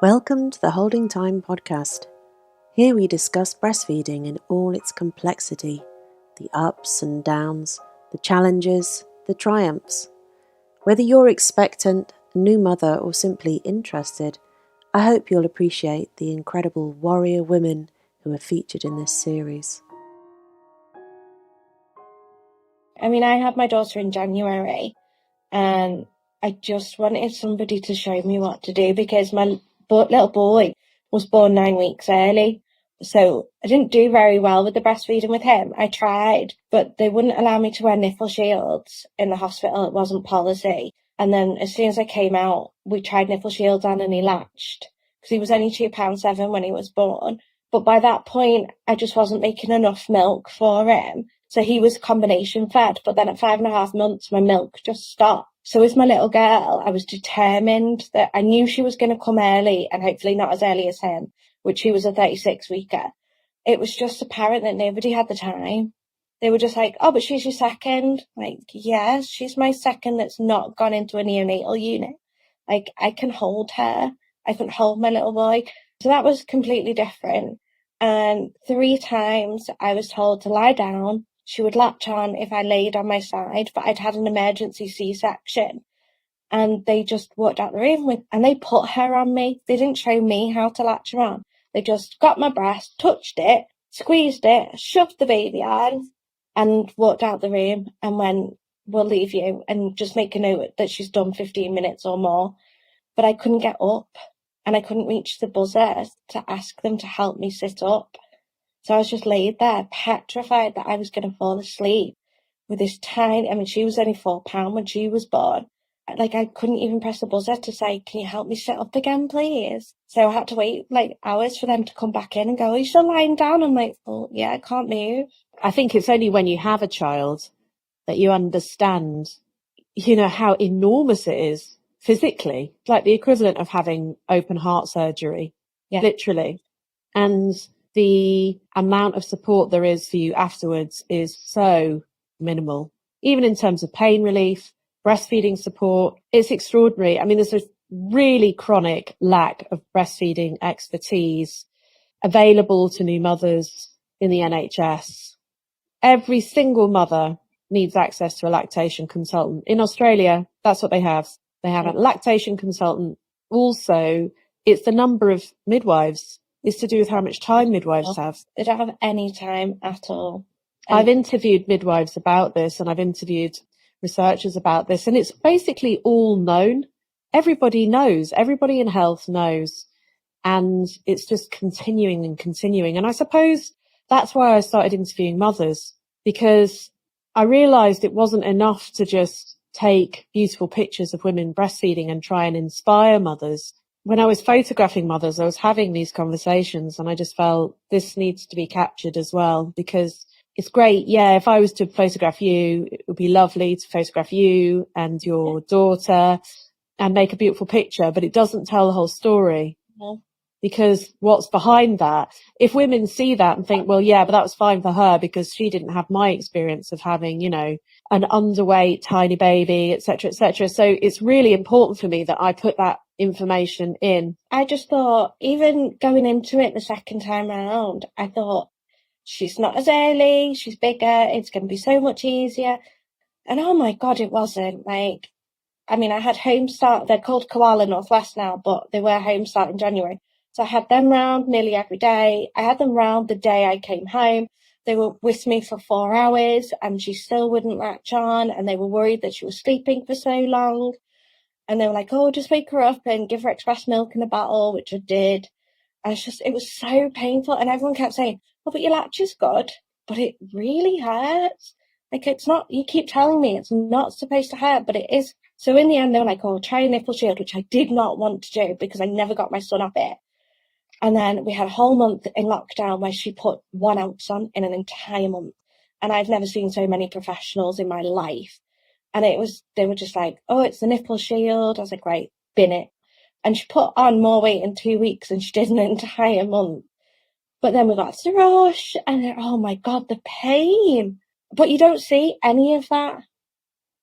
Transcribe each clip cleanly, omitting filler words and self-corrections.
Welcome to the Holding Time podcast. Here we discuss breastfeeding in all its complexity, the ups and downs, the challenges, the triumphs. Whether you're expectant, a new mother, or simply interested, I hope you'll appreciate the incredible warrior women who are featured in this series. I had my daughter in January and I just wanted somebody to show me what to do because my little boy was born 9 weeks early. So I didn't do very well with the breastfeeding with him. I tried, but they wouldn't allow me to wear nipple shields in the hospital. It wasn't policy. And then as soon as I came out, we tried nipple shields on and he latched because he was only £2.7 when he was born. But by that point, I just wasn't making enough milk for him. So he was combination fed. But then at 5.5 months, my milk just stopped. So as my little girl, I was determined that I knew she was going to come early and hopefully not as early as him, which he was a 36-weeker. It was just apparent that nobody had the time. They were just like, oh, but she's your second. Like, yes, she's my second that's not gone into a neonatal unit. Like, I can hold her. I can hold my little boy. So that was completely different. And 3 times I was told to lie down. She would latch on if I laid on my side, but I'd had an emergency C-section. And they just walked out the room and they put her on me. They didn't show me how to latch her on. They just got my breast, touched it, squeezed it, shoved the baby on and walked out the room and went, we'll leave you and just make a note that she's done 15 minutes or more. But I couldn't get up and I couldn't reach the buzzer to ask them to help me sit up. So I was just laid there, petrified that I was going to fall asleep with this tiny, she was only £4 when she was born. Like, I couldn't even press the buzzer to say, can you help me sit up again, please? So I had to wait hours for them to come back in and go, are you still lying down? I'm like, oh, yeah, I can't move. I think it's only when you have a child that you understand, how enormous it is physically, like the equivalent of having open heart surgery, literally. And the amount of support there is for you afterwards is so minimal, even in terms of pain relief, breastfeeding support. It's extraordinary. There's a really chronic lack of breastfeeding expertise available to new mothers in the NHS. Every single mother needs access to a lactation consultant. In Australia, that's what they have. They have a lactation consultant. Also, it's the number of midwives. It's to do with how much time midwives have. They don't have any time at all. I've interviewed midwives about this and I've interviewed researchers about this, and it's basically all known. Everybody knows. Everybody in health knows. And it's just continuing and continuing. And I suppose that's why I started interviewing mothers, because I realized it wasn't enough to just take beautiful pictures of women breastfeeding and try and inspire mothers. When I was photographing mothers, I was having these conversations and I just felt this needs to be captured as well, because it's great. Yeah, if I was to photograph you, it would be lovely to photograph you and your daughter and make a beautiful picture, but it doesn't tell the whole story. Because what's behind that, if women see that and think, well, yeah, but that was fine for her because she didn't have my experience of having, an underweight tiny baby, et cetera, et cetera. So it's really important for me that I put that information in. I just thought, even going into it the second time round, I thought, she's not as early, she's bigger, it's going to be so much easier. And oh my God, it wasn't. I had home start, they're called Koala North West now, but they were home start in January. So I had them round nearly every day. I had them round the day I came home. They were with me for 4 hours and she still wouldn't latch on, and they were worried that she was sleeping for so long. And they were like, oh, just wake her up and give her express milk in a bottle, which I did. And it was so painful. And everyone kept saying, oh, but your latch is good, but it really hurts. Like, it's not, you keep telling me it's not supposed to hurt, but it is. So in the end, they were like, oh, try a nipple shield, which I did not want to do because I never got my son off it. And then we had a whole month in lockdown where she put 1 ounce on in an entire month. And I've never seen so many professionals in my life. And they were just like, oh, it's the nipple shield. I was like, right, bin it. And she put on more weight in 2 weeks than she did in an entire month. But then we got Thrush and oh my God, the pain. But you don't see any of that.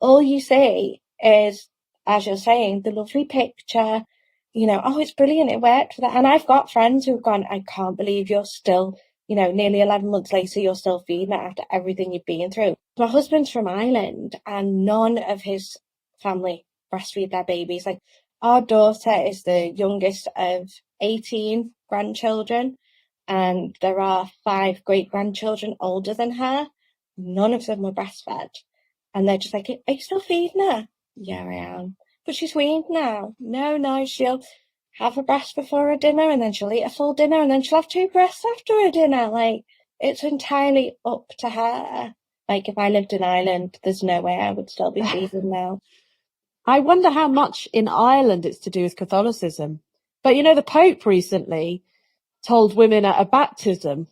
All you see is, as you're saying, the lovely picture. oh, it's brilliant, it worked for that. And I've got friends who've gone, I can't believe you're still, nearly 11 months later, you're still feeding it after everything you've been through. My husband's from Ireland and none of his family breastfeed their babies. Like, our daughter is the youngest of 18 grandchildren, and there are 5 great-grandchildren older than her. None of them were breastfed. And they're just like, are you still feeding her? Yeah, I am. But she's weaned now. No, she'll have a breast before her dinner, and then she'll eat a full dinner, and then she'll have 2 breasts after her dinner. Like, it's entirely up to her. Like, if I lived in Ireland, there's no way I would still be feeding now. I wonder how much in Ireland it's to do with Catholicism. But the Pope recently told women at a baptism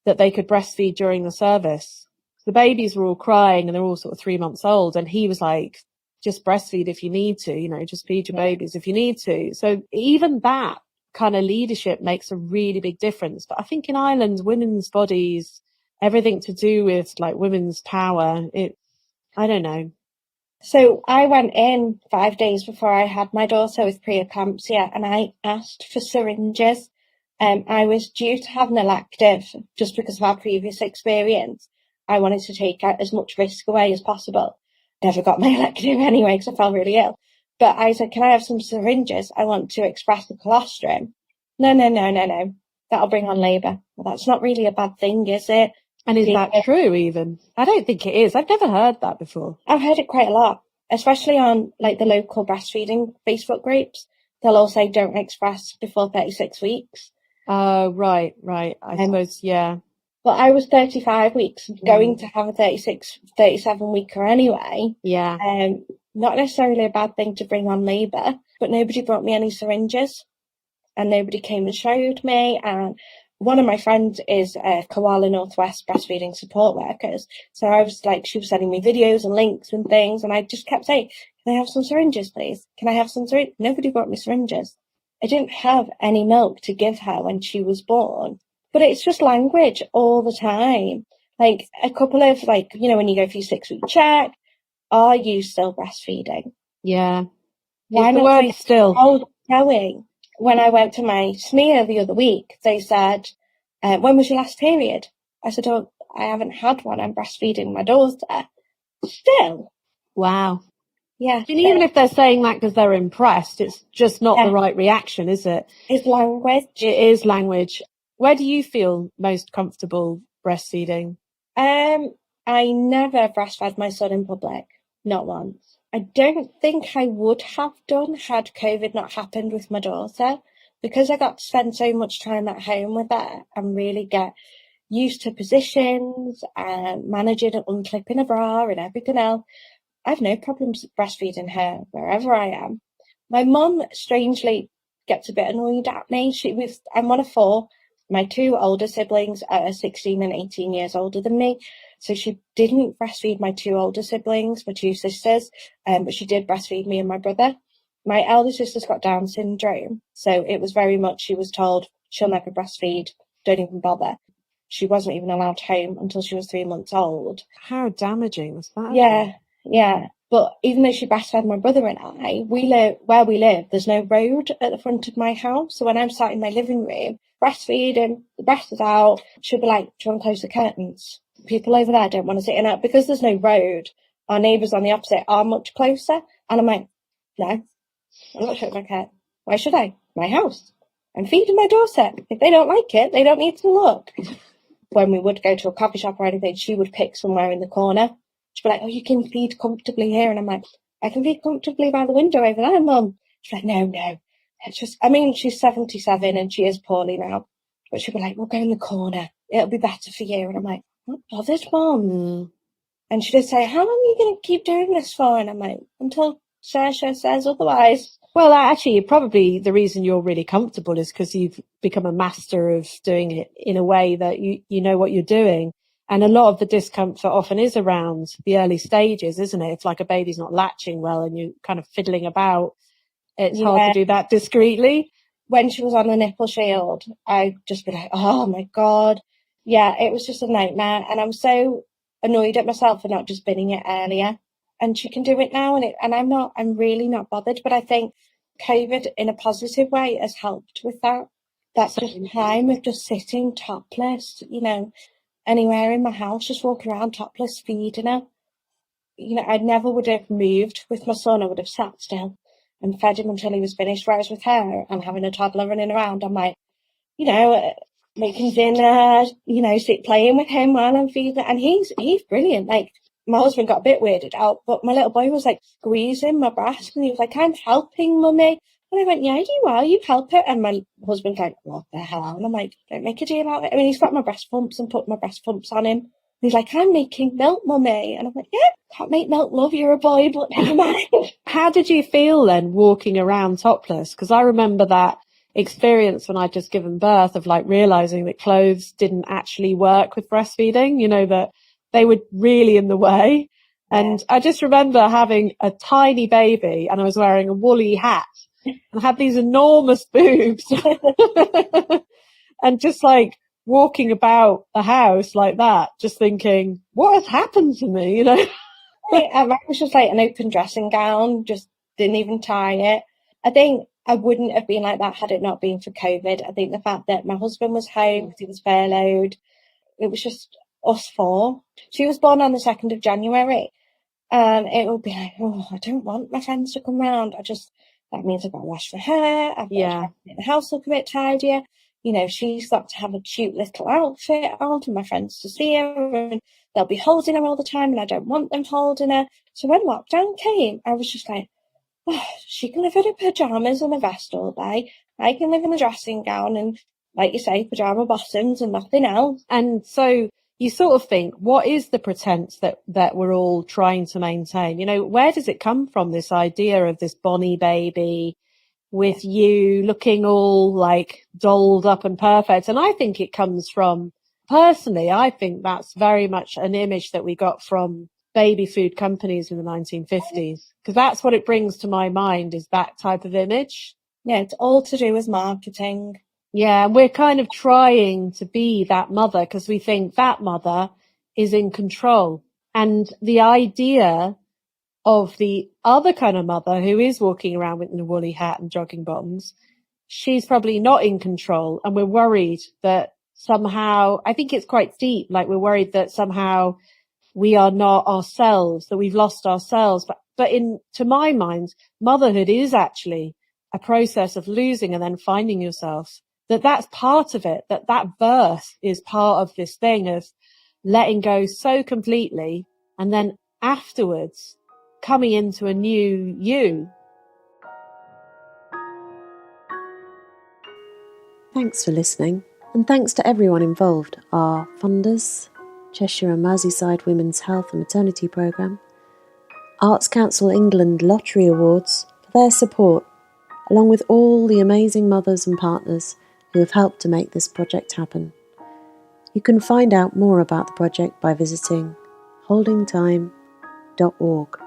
that they could breastfeed during the service. The babies were all crying and they're all sort of 3 months old. And he was like, just breastfeed if you need to, just feed your babies if you need to. So even that kind of leadership makes a really big difference. But I think in Ireland, women's bodies, everything to do with like women's power, I don't know. So I went in 5 days before I had my daughter with preeclampsia, and I asked for syringes. I was due to have an elective just because of our previous experience. I wanted to take as much risk away as possible. Never got my elective anyway because I felt really ill. But I said, can I have some syringes? I want to express the colostrum. No. That'll bring on labour. Well, that's not really a bad thing, is it? And is that true even? I don't think it is. I've never heard that before. I've heard it quite a lot, especially on like the local breastfeeding Facebook groups. They'll all say don't express before 36 weeks. Oh, right. I suppose, yeah. Well, I was 35 weeks, going to have a 37 weeker anyway. Yeah. Not necessarily a bad thing to bring on labour, but nobody brought me any syringes and nobody came and showed me. And one of my friends is Koala North West breastfeeding support workers. So I was like, she was sending me videos and links and things. And I just kept saying, can I have some syringes, please? Can I have some syringes? Nobody brought me syringes. I didn't have any milk to give her when she was born. But it's just language all the time. Like a couple of when you go for your 6-week check, are you still breastfeeding? Yeah. Why not? The word still. Oh, going. When I went to my smear the other week, they said, when was your last period? I said, oh, I haven't had one. I'm breastfeeding my daughter. Still. Wow. Yeah. And even if they're saying that because they're impressed, it's just not the right reaction, is it? It's language. It is language. Where do you feel most comfortable breastfeeding? I never breastfed my son in public. Not once. I don't think I would have done had COVID not happened with my daughter, because I got to spend so much time at home with her and really get used to positions and managing and unclipping a bra and everything else. I've no problems breastfeeding her wherever I am. My mum strangely gets a bit annoyed at me. I'm one of 4. My 2 older siblings are 16 and 18 years older than me. So she didn't breastfeed my 2 older siblings, my 2 sisters, but she did breastfeed me and my brother. My elder sister's got Down syndrome. So it was very much, she was told she'll never breastfeed, don't even bother. She wasn't even allowed home until she was 3 months old. How damaging was that? Yeah. But even though she breastfed my brother and I, where we live, there's no road at the front of my house. So when I'm sat in my living room, breastfeeding, the breast is out, she'll be like, do you want to close the curtains? People over there don't want to sit in it. Because there's no road, our neighbours on the opposite are much closer. And I'm like, no, I'm not shutting my curtain. Why should I? My house. I'm feeding my daughter. If they don't like it, they don't need to look. When we would go to a coffee shop or anything, she would pick somewhere in the corner. She'd be like, oh, you can feed comfortably here. And I'm like, I can feed comfortably by the window over there, Mum. She's like, no. It's just, she's 77 and she is poorly now. But she'd be like, we'll go in the corner. It'll be better for you. And I'm like, I'm not bothered, Mum. And she did say, how long are you going to keep doing this for? And I'm like, until Sasha says otherwise. Well, actually, probably the reason you're really comfortable is because you've become a master of doing it in a way that you know what you're doing. And a lot of the discomfort often is around the early stages, isn't it? If like a baby's not latching well and you're kind of fiddling about, it's hard to do that discreetly. When she was on the nipple shield, I'd just be like, oh my God. Yeah, it was just a nightmare. And I'm so annoyed at myself for not just binning it earlier. And she can do it now. And I'm really not bothered. But I think COVID in a positive way has helped with that. That's just time of just sitting topless, you know, anywhere in my house, just walking around topless, feeding her. You know, I never would have moved with my son. I would have sat still and fed him until he was finished. Whereas with her, I'm having a toddler running around. I'm like, you know, making dinner, you know, playing with him while I'm feeding. And he's brilliant. Like, my husband got a bit weirded out, but my little boy was like squeezing my breast and he was like, I'm helping, mummy. And I went, yeah, you are, you help it. And my husband's like, what the hell? And I'm like, don't make a deal out of it. I mean, he's got my breast pumps and put my breast pumps on him. And he's like, I'm making milk, mummy. And I'm like, yeah, can't make milk, love, you're a boy, but never mind. How did you feel then walking around topless? Because I remember that experience when I'd just given birth of like realizing that clothes didn't actually work with breastfeeding, you know, that they were really in the way. And I just remember having a tiny baby and I was wearing a woolly hat and I had these enormous boobs and just like walking about the house like that, just thinking, what has happened to me, you know? I was just like an open dressing gown, just didn't even tie it. I think I wouldn't have been like that had it not been for COVID. I think the fact that my husband was home because he was furloughed, it was just us four. She was born on the 2nd of January. And it would be like, oh, I don't want my friends to come round. That means I've got to wash for her. I've got to make the house look a bit tidier. You know, she's got to have a cute little outfit on for my friends to see her and they'll be holding her all the time and I don't want them holding her. So when lockdown came, I was just like, oh, she can live in her pyjamas and a vest all day. I can live in a dressing gown and, like you say, pyjama bottoms and nothing else. And so you sort of think, what is the pretense that we're all trying to maintain? You know, where does it come from, this idea of this bonny baby with you looking all like dolled up and perfect? And I think it comes from, personally, I think that's very much an image that we got from baby food companies in the 1950s, because that's what it brings to my mind, is that type of image. Yeah, it's all to do with marketing. Yeah, we're kind of trying to be that mother because we think that mother is in control. And the idea of the other kind of mother who is walking around with a woolly hat and jogging bottoms, she's probably not in control. And we're worried that somehow, I think it's quite deep, like we're worried that somehow we are not ourselves, that we've lost ourselves. But to my mind, motherhood is actually a process of losing and then finding yourself. That's part of it, that birth is part of this thing of letting go so completely and then afterwards coming into a new you. Thanks for listening, and thanks to everyone involved, our funders, Cheshire and Merseyside Women's Health and Maternity Programme, Arts Council England Lottery Awards for their support, along with all the amazing mothers and partners who have helped to make this project happen. You can find out more about the project by visiting holdingtime.org.